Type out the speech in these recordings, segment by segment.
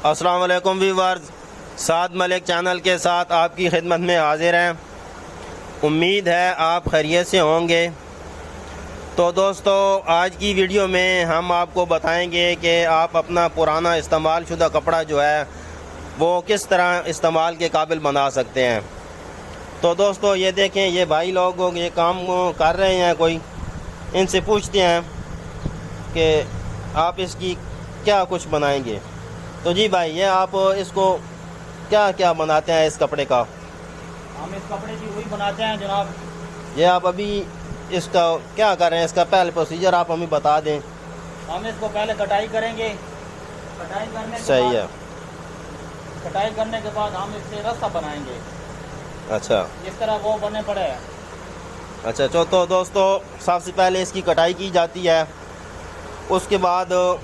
अस्सलाम वालेकुम व्यूअर्स, साद मलिक चैनल के साथ आपकी खिदमत में हाजिर हैं। उम्मीद है आप खैरियत से होंगे। तो दोस्तों, आज की वीडियो में हम आपको बताएंगे कि आप अपना पुराना इस्तेमाल शुदा कपड़ा जो है वो किस तरह इस्तेमाल के काबिल बना सकते हैं। तो दोस्तों ये देखें, ये भाई लोग ये काम कर रहे हैं, कोई इनसे पूछते हैं कि आप इसकी क्या कुछ बनाएंगे। तो जी भाई, ये आप इसको क्या क्या बनाते हैं इस कपड़े का? हम इस कपड़े की वही बनाते हैं जनाब। ये आप अभी इसका क्या कर रहे हैं, इसका पहले प्रोसीजर आप हमें बता दें। हम इसको पहले कटाई करेंगे। कटाई करने के सही बाद है। कटाई करने के बाद हम इससे रास्ता बनाएंगे। अच्छा इस तरह वो बने पड़े हैं। अच्छा, तो दोस्तों सबसे पहले इसकी कटाई की जाती है, उसके बाद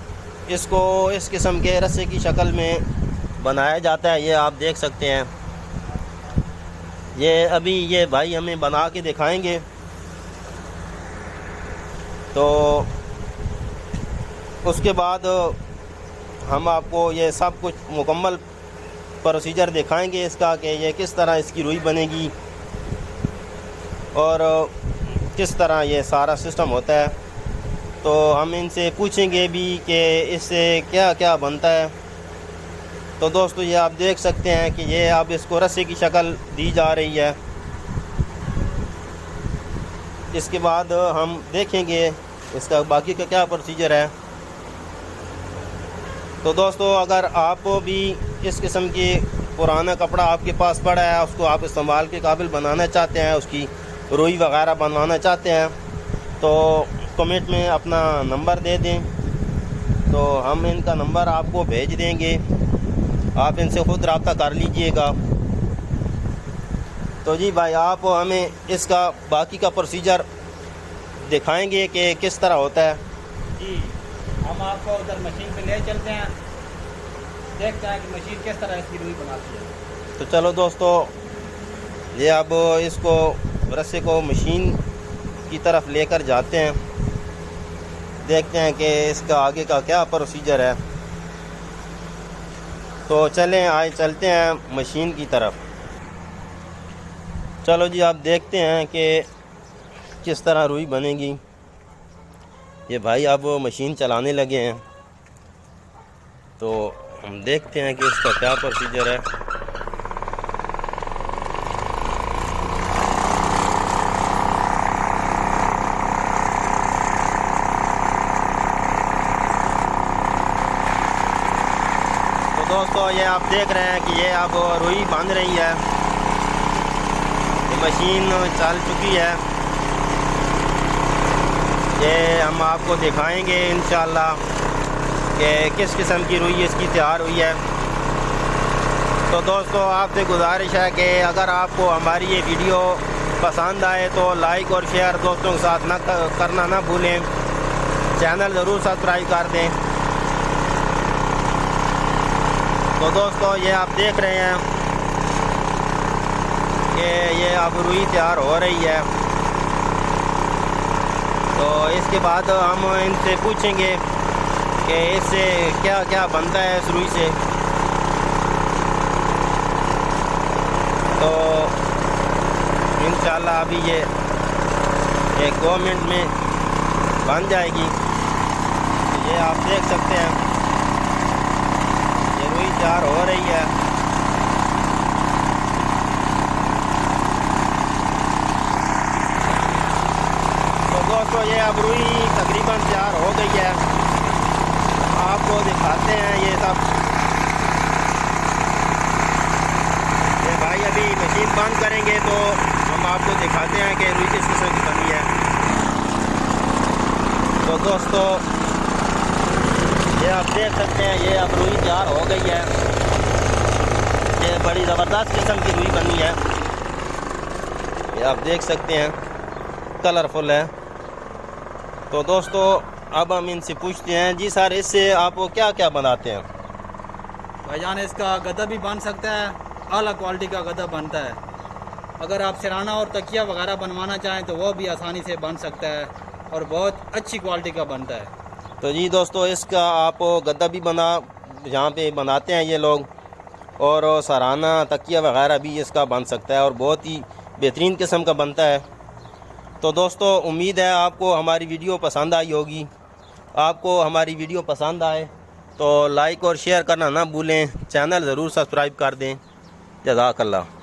इसको इस किस्म के रस्से की शक्ल में बनाया जाता है। ये आप देख सकते हैं, ये अभी ये भाई हमें बना के दिखाएंगे। तो उसके बाद हम आपको ये सब कुछ मुकम्मल प्रोसीजर दिखाएंगे इसका, कि ये किस तरह इसकी रुई बनेगी और किस तरह ये सारा सिस्टम होता है। तो हम इनसे पूछेंगे भी कि इससे क्या क्या बनता है। तो दोस्तों ये आप देख सकते हैं कि ये अब इसको रस्से की शक्ल दी जा रही है। इसके बाद हम देखेंगे इसका बाकी का क्या प्रोसीजर है। तो दोस्तों, अगर आप भी इस किस्म की पुराना कपड़ा आपके पास पड़ा है, उसको आप इस्तेमाल के काबिल बनाना चाहते हैं, उसकी रुई वगैरह बनवाना चाहते हैं, तो कमेंट में अपना नंबर दे दें, तो हम इनका नंबर आपको भेज देंगे। आप इनसे ख़ुद रब्ता कर लीजिएगा। तो जी भाई, आप हमें इसका बाकी का प्रोसीजर दिखाएंगे कि किस तरह होता है। जी, हम आपको उधर मशीन पे ले चलते हैं, देखते हैं कि मशीन किस तरह इसकी रुई बनाती है। तो चलो दोस्तों, ये अब इसको रस्से को मशीन की तरफ लेकर जाते हैं, देखते हैं कि इसका आगे का क्या प्रोसीजर है। तो चलें, आए चलते हैं मशीन की तरफ। चलो जी, आप देखते हैं कि किस तरह रुई बनेगी। ये भाई अब मशीन चलाने लगे हैं, तो हम देखते हैं कि इसका क्या प्रोसीजर है। दोस्तों ये आप देख रहे हैं कि ये अब रुई बांध रही है, ये मशीन चल चुकी है। ये हम आपको दिखाएंगे इंशाल्लाह कि किस किस्म की रुई इसकी तैयार हुई है। तो दोस्तों, आपसे गुजारिश है कि अगर आपको हमारी ये वीडियो पसंद आए तो लाइक और शेयर दोस्तों के साथ करना ना भूलें। चैनल ज़रूर सब्सक्राइब कर दें। तो दोस्तों ये आप देख रहे हैं कि ये अब रुई तैयार हो रही है। तो इसके बाद हम इनसे पूछेंगे कि इससे क्या क्या बनता है इस रुई से। तो इंशाल्लाह अभी ये 1-2 मिनट में बन जाएगी। तो ये आप देख सकते हैं, तैयार हो रही है। तो दोस्तों ये अब रुई तकरीबन तैयार हो गई है। आपको दिखाते हैं ये सब। ये भाई अभी मशीन बंद करेंगे तो हम आपको दिखाते हैं कि रुई किस किस्म की बनी है। तो दोस्तों ये आप देख सकते हैं, ये अब रुई तैयार हो गई है। ये बड़ी ज़बरदस्त किस्म की रुई बनी है। ये आप देख सकते हैं, कलरफुल है। तो दोस्तों अब हम इनसे पूछते हैं, जी सर इससे आप क्या क्या बनाते हैं? भाईजान, इसका गदा भी बन सकता है, आला क्वालिटी का गदा बनता है। अगर आप सिराना और तकिया वगैरह बनवाना चाहें तो वो भी आसानी से बन सकता है और बहुत अच्छी क्वालिटी का बनता है। तो जी दोस्तों, इसका आप गद्दा भी जहाँ पे बनाते हैं ये लोग, और सराहना तकिया वगैरह भी इसका बन सकता है और बहुत ही बेहतरीन किस्म का बनता है। तो दोस्तों उम्मीद है आपको हमारी वीडियो पसंद आई होगी। आपको हमारी वीडियो पसंद आए तो लाइक और शेयर करना ना भूलें, चैनल ज़रूर सब्सक्राइब कर दें। जज़ाकल्लाह।